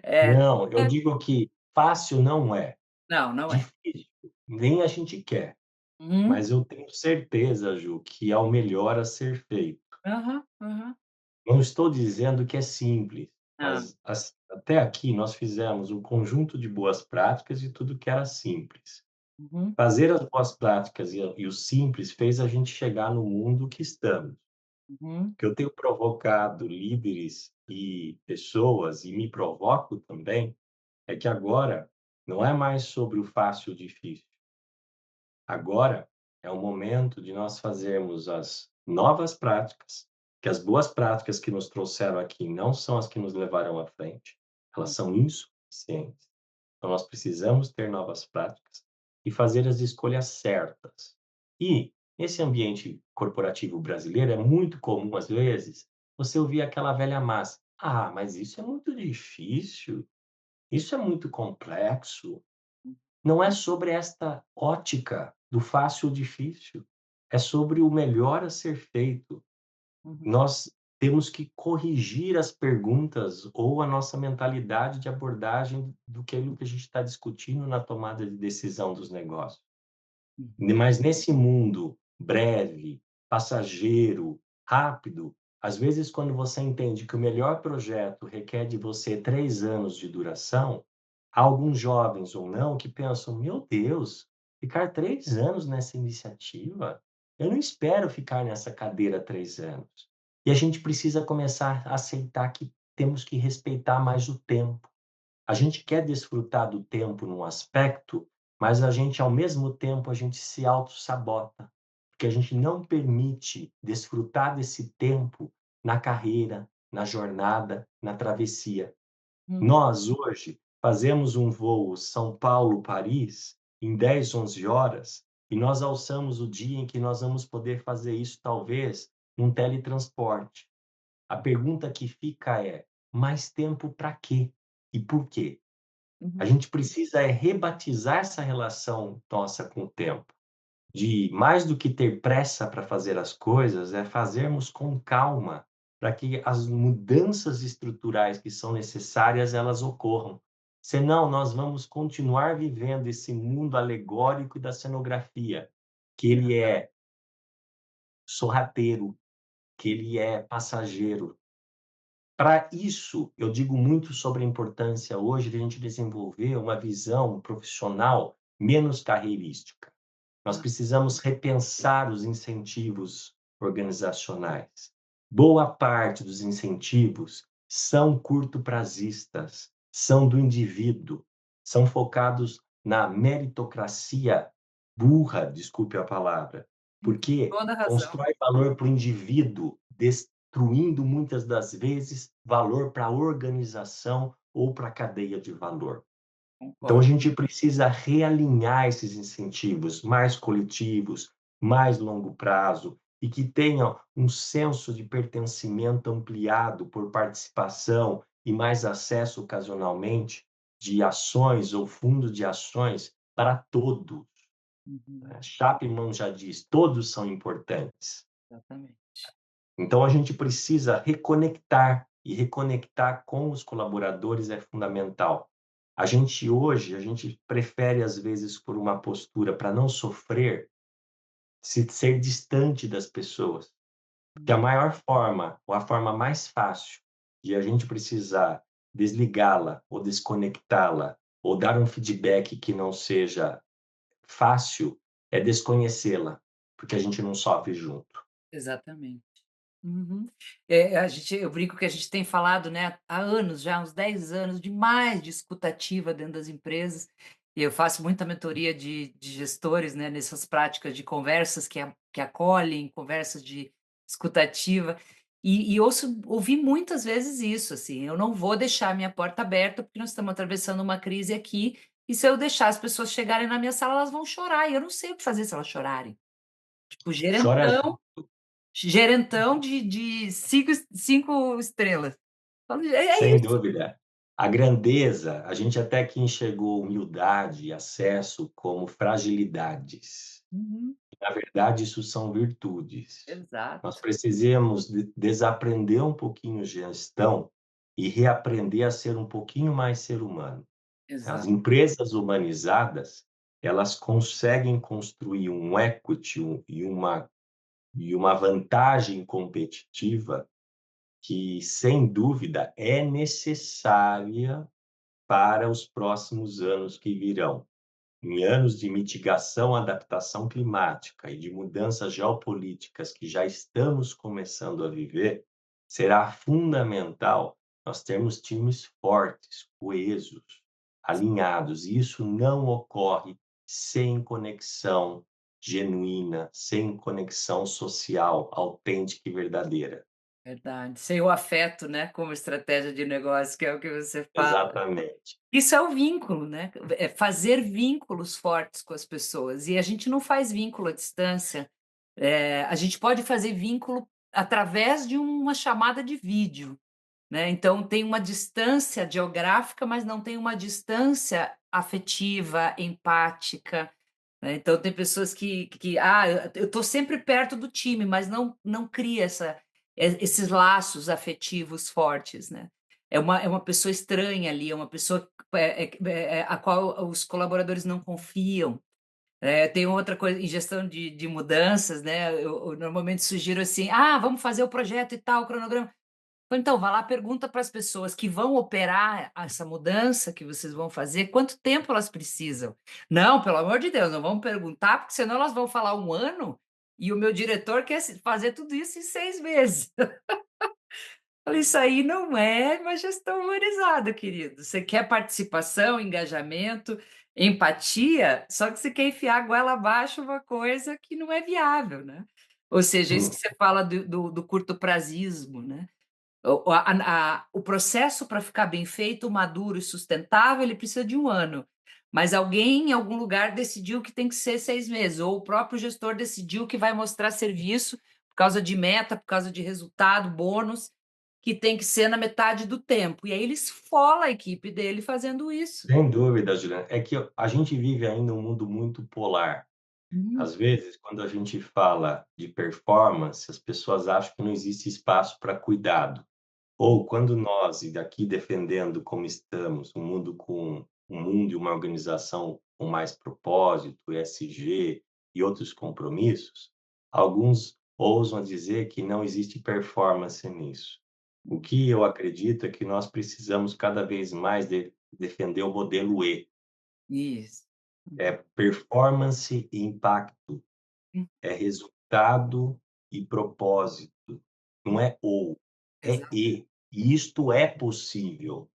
Speaker 1: é,
Speaker 3: Não, eu digo que fácil não é,
Speaker 1: não, não é.
Speaker 3: difícil nem a gente quer,
Speaker 1: Uhum.
Speaker 3: mas eu tenho certeza, Ju, que é o melhor a ser feito.
Speaker 1: Aham, aham.
Speaker 3: Não estou dizendo que é simples,
Speaker 1: Hã.
Speaker 3: mas até aqui nós fizemos um conjunto de boas práticas de tudo que era simples.
Speaker 1: Uhum,
Speaker 3: Fazer as boas práticas e o simples fez a gente chegar no mundo que estamos. O
Speaker 1: uhum,
Speaker 3: que eu tenho provocado líderes e pessoas, e me provoco também, é que agora não é mais sobre o fácil e o difícil. Agora é o momento de nós fazermos as novas práticas, que as boas práticas que nos trouxeram aqui não são as que nos levarão à frente, elas são
Speaker 1: uhum,
Speaker 3: insuficientes. Então nós precisamos ter novas práticas e fazer as escolhas certas. E nesse ambiente corporativo brasileiro é muito comum, às vezes, você ouvir aquela velha máxima: "Ah, mas isso é muito difícil, isso é muito complexo". Não é sobre esta ótica do fácil ou difícil, é sobre o melhor a ser feito.
Speaker 1: uhum,
Speaker 3: Nós temos que corrigir as perguntas ou a nossa mentalidade de abordagem do que aquilo que a gente está discutindo na tomada de decisão dos negócios.
Speaker 1: uhum,
Speaker 3: Mas nesse mundo breve, passageiro, rápido, às vezes quando você entende que o melhor projeto requer de você 3 anos de duração, há alguns jovens ou não que pensam: "Meu Deus, ficar 3 anos nessa iniciativa? Eu não espero ficar nessa cadeira 3 anos". E a gente precisa começar a aceitar que temos que respeitar mais o tempo. A gente quer desfrutar do tempo num aspecto, mas a gente, ao mesmo tempo, a gente se autossabota, porque a gente não permite desfrutar desse tempo na carreira, na jornada, na travessia.
Speaker 1: uhum,
Speaker 3: Nós, hoje, fazemos um voo São Paulo-Paris em 10, 11 horas, e nós alçamos o dia em que nós vamos poder fazer isso, talvez, num teletransporte. A pergunta que fica é: mais tempo para quê? E por quê? A
Speaker 1: uhum,
Speaker 3: gente precisa rebatizar essa relação nossa com o tempo, de mais do que ter pressa para fazer as coisas, é fazermos com calma, para que as mudanças estruturais que são necessárias, elas ocorram. Senão nós vamos continuar vivendo esse mundo alegórico da cenografia, que ele é sorrateiro, que ele é passageiro. Para isso, eu digo muito sobre a importância hoje de a gente desenvolver uma visão profissional menos carreirística. Nós
Speaker 1: ah,
Speaker 3: precisamos repensar os incentivos organizacionais. Boa parte dos incentivos são curto-prazistas, são do indivíduo, são focados na meritocracia burra, desculpe a palavra, porque
Speaker 1: toda razão.
Speaker 3: constrói valor para o indivíduo, destruindo muitas das vezes valor para a organização ou para a cadeia de valor. Então a
Speaker 1: Concordo.
Speaker 3: gente precisa realinhar esses incentivos mais coletivos, mais longo prazo e que tenham um senso de pertencimento ampliado por participação e mais acesso ocasionalmente de ações ou fundos de ações para todos,
Speaker 1: Uhum,
Speaker 3: né. Chapman já diz: "Todos são importantes".
Speaker 1: exatamente.
Speaker 3: Então a gente precisa reconectar, e reconectar com os colaboradores é fundamental. A gente hoje, a gente prefere às vezes por uma postura para não sofrer, se ser distante das pessoas, porque a
Speaker 1: Uhum,
Speaker 3: maior forma, ou a forma mais fácil de a gente precisar desligá-la ou desconectá-la, ou dar um feedback que não seja fácil, é desconhecê-la, porque a gente não sofre junto.
Speaker 1: exatamente. Uhum. Eu brinco que a gente tem falado, né, há anos já, uns 10 anos, demais de escutativa dentro das empresas, e eu faço muita mentoria de gestores, né, nessas práticas de conversas que acolhem, conversas de escutativa, e ouvi muitas vezes isso, assim: "Eu não vou deixar a minha porta aberta, porque nós estamos atravessando uma crise aqui, e se eu deixar as pessoas chegarem na minha sala, elas vão chorar, e eu não sei o que fazer se elas chorarem". Tipo,
Speaker 3: Chora
Speaker 1: gerentão de 5 estrelas. Falo: "É
Speaker 3: Sem
Speaker 1: isso".
Speaker 3: dúvida. A grandeza, a gente até que enxergou humildade e acesso como fragilidades.
Speaker 1: Uhum,
Speaker 3: Na verdade, isso são virtudes. Nós
Speaker 1: exato,
Speaker 3: precisamos desaprender um pouquinho gestão e reaprender a ser um pouquinho mais ser humano. As
Speaker 1: exato.
Speaker 3: empresas humanizadas, elas conseguem construir um equity e uma vantagem competitiva que, sem dúvida, é necessária para os próximos anos que virão. em anos de mitigação à adaptação climática e de mudanças geopolíticas que já estamos começando a viver, será fundamental nós termos times fortes, coesos, alinhados, e isso não ocorre sem conexão genuína, sem conexão social autêntica e verdadeira.
Speaker 1: Verdade. Sem o afeto, né, como estratégia de negócio, que é o que você fala.
Speaker 3: Exatamente.
Speaker 1: Isso é o vínculo, né, é fazer vínculos fortes com as pessoas, e a gente não faz vínculo à distância, a gente pode fazer vínculo através de uma chamada de vídeo, né, então tem uma distância geográfica, mas não tem uma distância afetiva, empática, né, então tem pessoas que: eu estou sempre perto do time", mas não cria esses laços afetivos fortes, né. É uma pessoa estranha ali, é uma pessoa, a qual os colaboradores não confiam. Tem outra coisa em gestão de mudanças, né, eu normalmente sugiro assim: "Ah, vamos fazer o projeto e tal, o cronograma". Então, vá lá, pergunta para as pessoas que vão operar essa mudança que vocês vão fazer, quanto tempo elas precisam. Não, pelo amor de Deus, não vamos perguntar, porque senão elas vão falar 1 ano, e o meu diretor quer fazer tudo isso em 6 meses. Falei: "Isso aí não é uma gestão humanizada, querido. Você quer participação, engajamento, empatia, só que você quer enfiar a goela abaixo uma coisa que não é viável, né". Ou seja, isso que
Speaker 3: Hum,
Speaker 1: você fala do curto-prazismo, né. O processo para ficar bem feito, maduro e sustentável, ele precisa de 1 ano, mas alguém em algum lugar decidiu que tem que ser 6 meses, ou o próprio gestor decidiu que vai mostrar serviço por causa de meta, por causa de resultado, bônus, que tem que ser na metade do tempo, e aí ele esfola a equipe dele fazendo isso.
Speaker 3: sem dúvida, Juliana. É que a gente vive ainda um mundo muito polar.
Speaker 1: Uhum.
Speaker 3: Às vezes, quando a gente fala de performance, as pessoas acham que não existe espaço para cuidado. Ou quando nós, e daqui defendendo como estamos, um mundo e uma organização com mais propósito, ESG e outros compromissos, alguns ousam dizer que não existe performance nisso. O que eu acredito é que nós precisamos cada vez mais defender o modelo E,
Speaker 1: Isso.
Speaker 3: é performance e impacto.
Speaker 1: Uhum.
Speaker 3: É resultado e propósito, não é ou, é
Speaker 1: Exato.
Speaker 3: e. E isto é possível.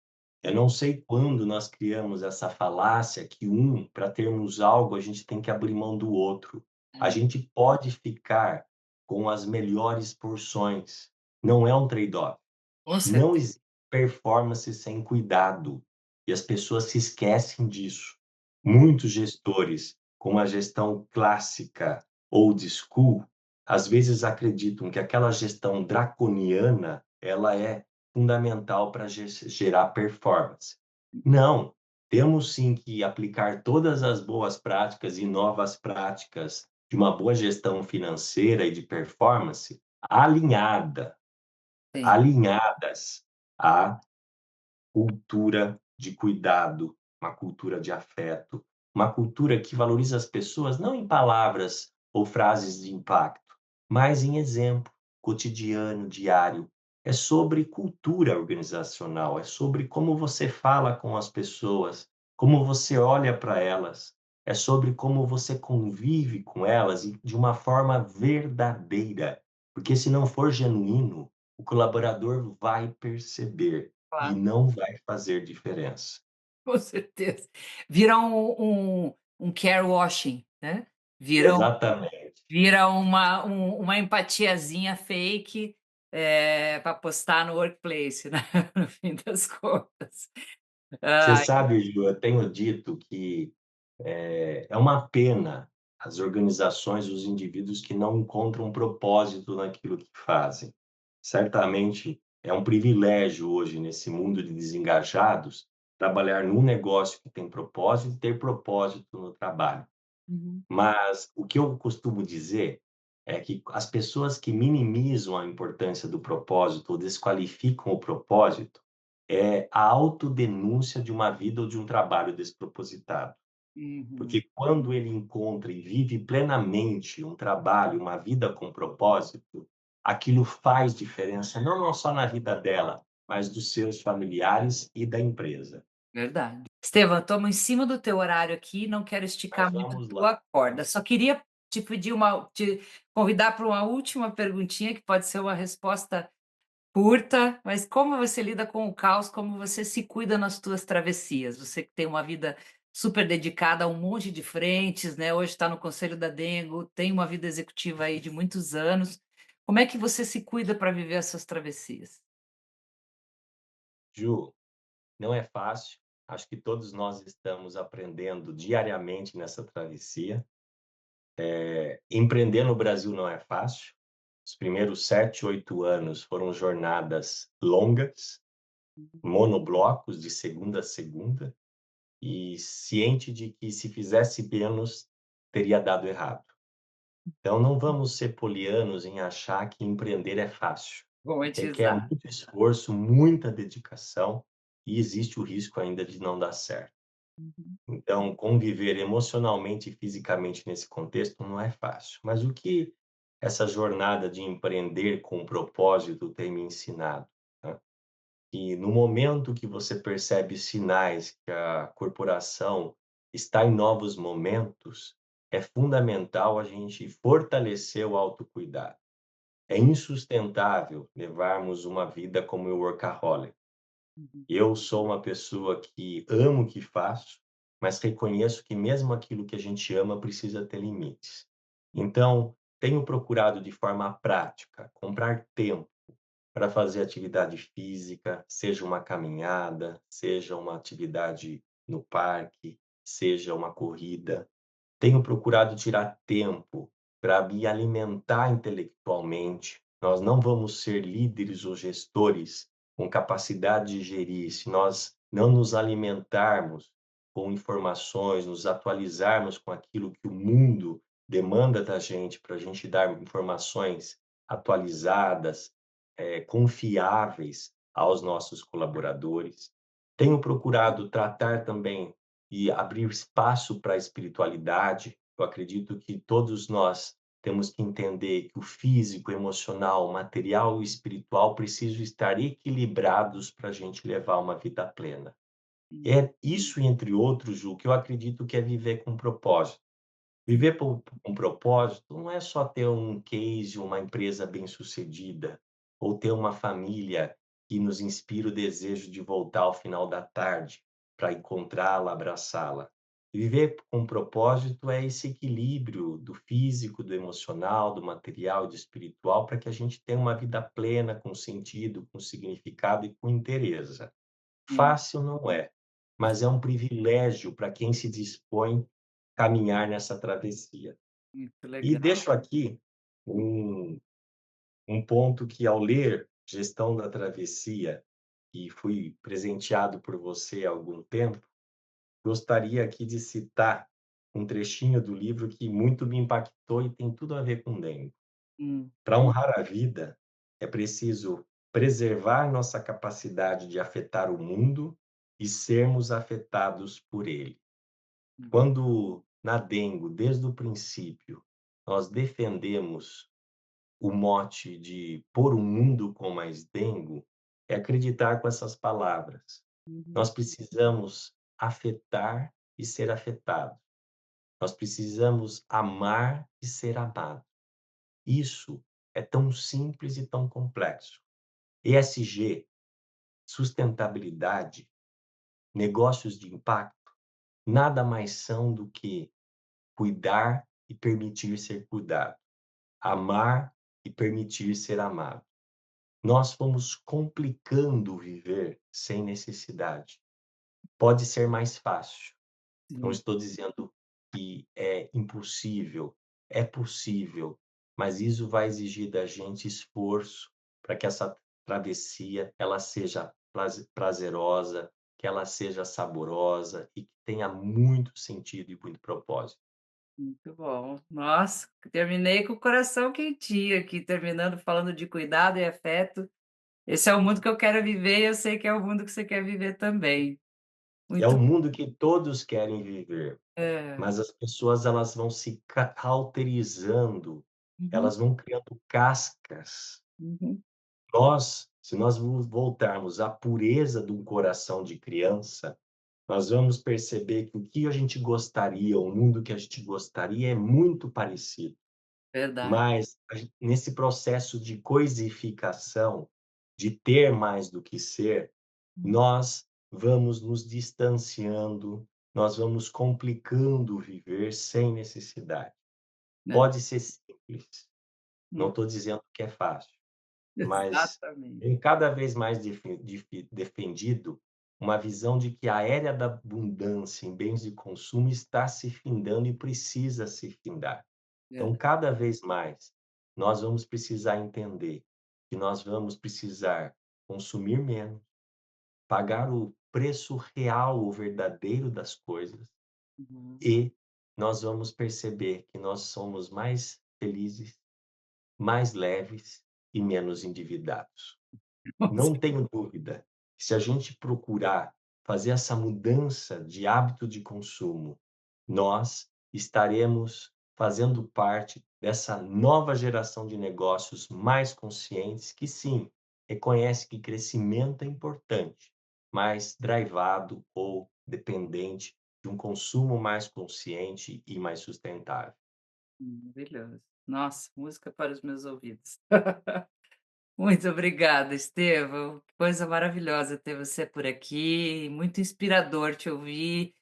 Speaker 3: Eu não sei quando nós criamos essa falácia que para termos algo, a gente tem que abrir mão do outro. A gente pode ficar com as melhores porções, não é um trade-off.
Speaker 1: Com
Speaker 3: Não
Speaker 1: certeza.
Speaker 3: existe performance sem cuidado, e as pessoas se esquecem disso. Muitos gestores, com a gestão clássica, old school, às vezes acreditam que aquela gestão draconiana, ela é fundamental para gerar performance. Não, temos sim que aplicar todas as boas práticas e novas práticas de uma boa gestão financeira e de performance alinhada
Speaker 1: Sim.
Speaker 3: alinhadas à cultura de cuidado, uma cultura de afeto, uma cultura que valoriza as pessoas não em palavras ou frases de impacto, mas em exemplo cotidiano, diário. É sobre cultura organizacional, é sobre como você fala com as pessoas, como você olha para elas, é sobre como você convive com elas e de uma forma verdadeira, porque se não for genuíno, o colaborador vai perceber e
Speaker 1: Claro.
Speaker 3: não vai fazer diferença.
Speaker 1: Com certeza. Vira um care washing, né, vira
Speaker 3: Exatamente.
Speaker 1: vira uma empatiazinha fake, pra postar no workplace, né, no fim das contas.
Speaker 3: Você
Speaker 1: Ai.
Speaker 3: sabe, Ju, eu tenho dito que é uma pena as organizações, os indivíduos que não encontram propósito naquilo que fazem. Certamente é um privilégio hoje, nesse mundo de desengajados, trabalhar num negócio que tem propósito e ter propósito no trabalho.
Speaker 1: Uhum.
Speaker 3: Mas o que eu costumo dizer é que as pessoas que minimizam a importância do propósito ou desqualificam o propósito, é a autodenúncia de uma vida ou de um trabalho despropositado.
Speaker 1: Uhum.
Speaker 3: Porque quando ele encontra e vive plenamente um trabalho, uma vida com propósito, aquilo faz diferença não só na vida dela, mas dos seus familiares e da empresa.
Speaker 1: Verdade. Estevam, estamos em cima do teu horário aqui, não quero
Speaker 3: Mas
Speaker 1: esticar muito
Speaker 3: vamos lá.
Speaker 1: tua corda. Só queria te convidar para uma última perguntinha, que pode ser uma resposta curta, mas como você lida com o caos, como você se cuida nas tuas travessias? Você que tem uma vida super dedicada a um monte de frentes, né, hoje está no conselho da Dengo, tem uma vida executiva aí de muitos anos. Como é que você se cuida para viver as suas travessias?
Speaker 3: Ju, não é fácil. Acho que todos nós estamos aprendendo diariamente nessa travessia. Empreender no Brasil não é fácil. Os primeiros 7, 8 anos foram jornadas longas, monoblocos de segunda a segunda, e ciente de que se fizesse menos, teria dado errado. Então não vamos ser polianos em achar que empreender é fácil. Requer
Speaker 1: Romantizar.
Speaker 3: muito esforço, muita dedicação e existe o risco ainda de não dar certo.
Speaker 1: Uhum.
Speaker 3: Então, conviver emocionalmente e fisicamente nesse contexto não é fácil. Mas o que essa jornada de empreender com propósito tem me ensinado, né? E no momento que você percebe sinais que a corporação está em novos momentos, é fundamental a gente fortalecer o autocuidado. É insustentável levarmos uma vida como o workaholic.
Speaker 1: Uhum.
Speaker 3: Eu sou uma pessoa que amo o que faço, mas reconheço que mesmo aquilo que a gente ama precisa ter limites. Então, tenho procurado de forma prática comprar tempo para fazer atividade física, seja uma caminhada, seja uma atividade no parque, seja uma corrida. Tenho procurado tirar tempo para me alimentar intelectualmente. Nós não vamos ser líderes ou gestores com capacidade de gerir se nós não nos alimentarmos com informações, nos atualizarmos com aquilo que o mundo demanda da gente, para a gente dar informações atualizadas, confiáveis aos nossos colaboradores. Tenho procurado tratar também e abrir espaço para a espiritualidade. Eu acredito que todos nós temos que entender que o físico, emocional, o material e o espiritual precisam estar equilibrados para a gente levar uma vida plena.
Speaker 1: Sim.
Speaker 3: É isso, entre outros, Ju, que eu acredito que é viver com propósito. Viver com propósito não é só ter um case, uma empresa bem-sucedida, ou ter uma família que nos inspira o desejo de voltar ao final da tarde para encontrá-la, abraçá-la. Viver com propósito é esse equilíbrio do físico, do emocional, do material e do espiritual, para que a gente tenha uma vida plena, com sentido, com significado e com interesse.
Speaker 1: Sim,
Speaker 3: Fácil não é, mas é um privilégio para quem se dispõe a caminhar nessa travessia.
Speaker 1: muito
Speaker 3: E
Speaker 1: legal.
Speaker 3: deixo aqui um ponto que, ao ler Gestão da Travessia, e fui presenteado por você há algum tempo, gostaria aqui de citar um trechinho do livro que muito me impactou e tem tudo a ver com dengue.
Speaker 1: Hum,
Speaker 3: Para honrar a vida, é preciso preservar nossa capacidade de afetar o mundo e sermos afetados por ele.
Speaker 1: hum,
Speaker 3: Quando na Dengo, desde o princípio, nós defendemos o mote de pôr um mundo com mais dengo, é acreditar com essas palavras.
Speaker 1: uhum,
Speaker 3: Nós precisamos afetar e ser afetado. Nós precisamos amar e ser amado. Isso é tão simples e tão complexo. ESG, sustentabilidade, negócios de impacto, nada mais são do que cuidar e permitir ser cuidado, amar e permitir ser amado. Nós fomos complicando viver sem necessidade. Pode ser mais fácil. Não
Speaker 1: sim.
Speaker 3: estou dizendo que é impossível, é possível, mas isso vai exigir da gente esforço para que essa travessia ela seja prazerosa, que ela seja saborosa e que tenha muito sentido e muito propósito.
Speaker 1: Muito bom. Nossa, terminei com o coração quentinho aqui, terminando falando de cuidado e afeto. Esse é o mundo que eu quero viver e eu sei que é o mundo que você quer viver também.
Speaker 3: É o
Speaker 1: Muito
Speaker 3: mundo que todos querem viver.
Speaker 1: é.
Speaker 3: Mas as pessoas elas vão se cauterizando,
Speaker 1: Uhum,
Speaker 3: elas vão criando cascas.
Speaker 1: uhum,
Speaker 3: Se nós voltarmos à pureza de um coração de criança, nós vamos perceber que o que a gente gostaria, o mundo que a gente gostaria é muito parecido,
Speaker 1: Verdade.
Speaker 3: mas nesse processo de coisificação, de ter mais do que ser,
Speaker 1: Hum,
Speaker 3: nós vamos nos distanciando, nós vamos complicando o viver sem necessidade.
Speaker 1: né.
Speaker 3: Pode ser simples, não
Speaker 1: Hum,
Speaker 3: estou dizendo que é fácil, mas
Speaker 1: exatamente.
Speaker 3: tem cada vez mais defendido uma visão de que a era da abundância em bens de consumo está se findando e precisa se findar. Então,
Speaker 1: Verdade.
Speaker 3: cada vez mais, nós vamos precisar entender que nós vamos precisar consumir menos, pagar o preço real, o verdadeiro das coisas,
Speaker 1: Uhum.
Speaker 3: e nós vamos perceber que nós somos mais felizes, mais leves e menos endividados.
Speaker 1: Com
Speaker 3: Não tenho dúvida que se a gente procurar fazer essa mudança de hábito de consumo, nós estaremos fazendo parte dessa nova geração de negócios mais conscientes que sim, reconhece que crescimento é importante, mas drivado ou dependente de um consumo mais consciente e mais sustentável.
Speaker 1: Maravilhoso. Nossa, música para os meus ouvidos. Muito obrigada, Estevão. Que coisa maravilhosa ter você por aqui. Muito inspirador te ouvir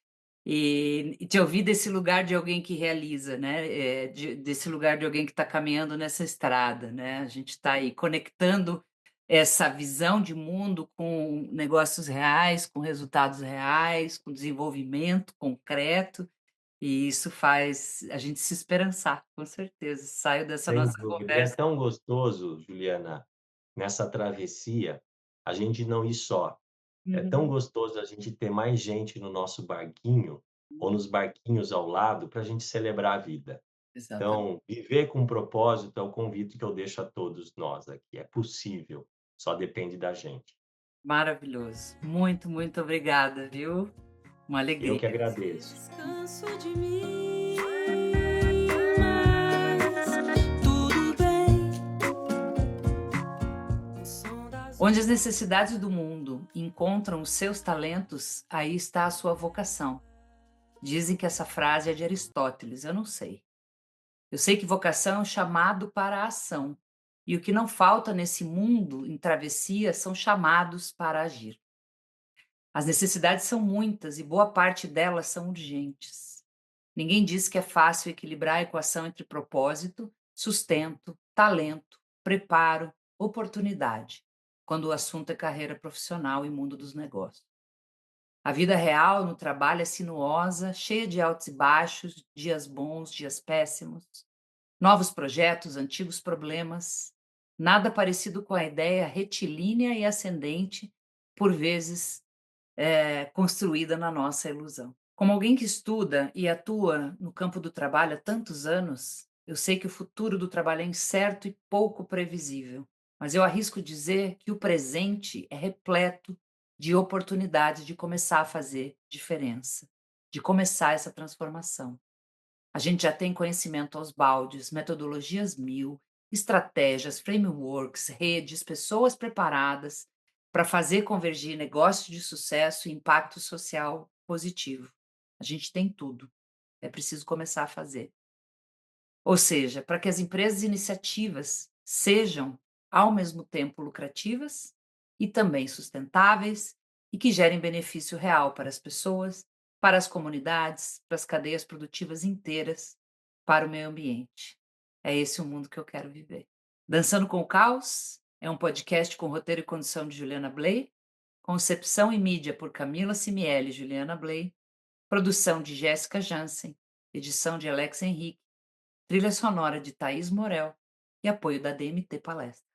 Speaker 1: e te ouvir desse lugar de alguém que realiza, né? Desse lugar de alguém que está caminhando nessa estrada, né? A gente está aí conectando essa visão de mundo com negócios reais, com resultados reais, com desenvolvimento concreto. E isso faz a gente se esperançar, com certeza. Saio dessa
Speaker 3: Sem
Speaker 1: nossa
Speaker 3: dúvida. E é
Speaker 1: conversa.
Speaker 3: tão gostoso, Juliana, nessa travessia, a gente não ir só. É tão
Speaker 1: Uhum.
Speaker 3: gostoso a gente ter mais gente no nosso barquinho, ou nos barquinhos ao lado, para a gente celebrar a vida.
Speaker 1: Exatamente.
Speaker 3: Então, viver com propósito é o convite que eu deixo a todos nós aqui. É possível, só depende da gente.
Speaker 1: Maravilhoso. Muito, muito obrigada, viu. Uma
Speaker 3: Eu
Speaker 1: alegria.
Speaker 3: que agradeço.
Speaker 2: Descanso de mim, mas tudo bem. O som das
Speaker 1: Onde as necessidades do mundo encontram os seus talentos, aí está a sua vocação. Dizem que essa frase é de Aristóteles, eu não sei. Eu sei que vocação é um chamado para a ação. E o que não falta nesse mundo em travessia são chamados para agir. As necessidades são muitas e boa parte delas são urgentes. Ninguém diz que é fácil equilibrar a equação entre propósito, sustento, talento, preparo, oportunidade, quando o assunto é carreira profissional e mundo dos negócios. A vida real no trabalho é sinuosa, cheia de altos e baixos, dias bons, dias péssimos, novos projetos, antigos problemas, nada parecido com a ideia retilínea e ascendente, por vezes construída na nossa ilusão. Como alguém que estuda e atua no campo do trabalho há tantos anos, eu sei que o futuro do trabalho é incerto e pouco previsível, mas eu arrisco dizer que o presente é repleto de oportunidades de começar a fazer diferença, de começar essa transformação. A gente já tem conhecimento aos baldes, metodologias mil, estratégias, frameworks, redes, pessoas preparadas para fazer convergir negócios de sucesso e impacto social positivo. A gente tem tudo. É preciso começar a fazer. Ou seja, para que as empresas e iniciativas sejam, ao mesmo tempo, lucrativas e também sustentáveis e que gerem benefício real para as pessoas, para as comunidades, para as cadeias produtivas inteiras, para o meio ambiente. É esse o mundo que eu quero viver. Dançando com o Caos é um podcast com roteiro e condução de Juliana Bley, concepção e mídia por Camila Simielli e Juliana Bley, produção de Jéssica Jansen, edição de Alex Henrique, trilha sonora de Thaís Morel e apoio da DMT Palestra.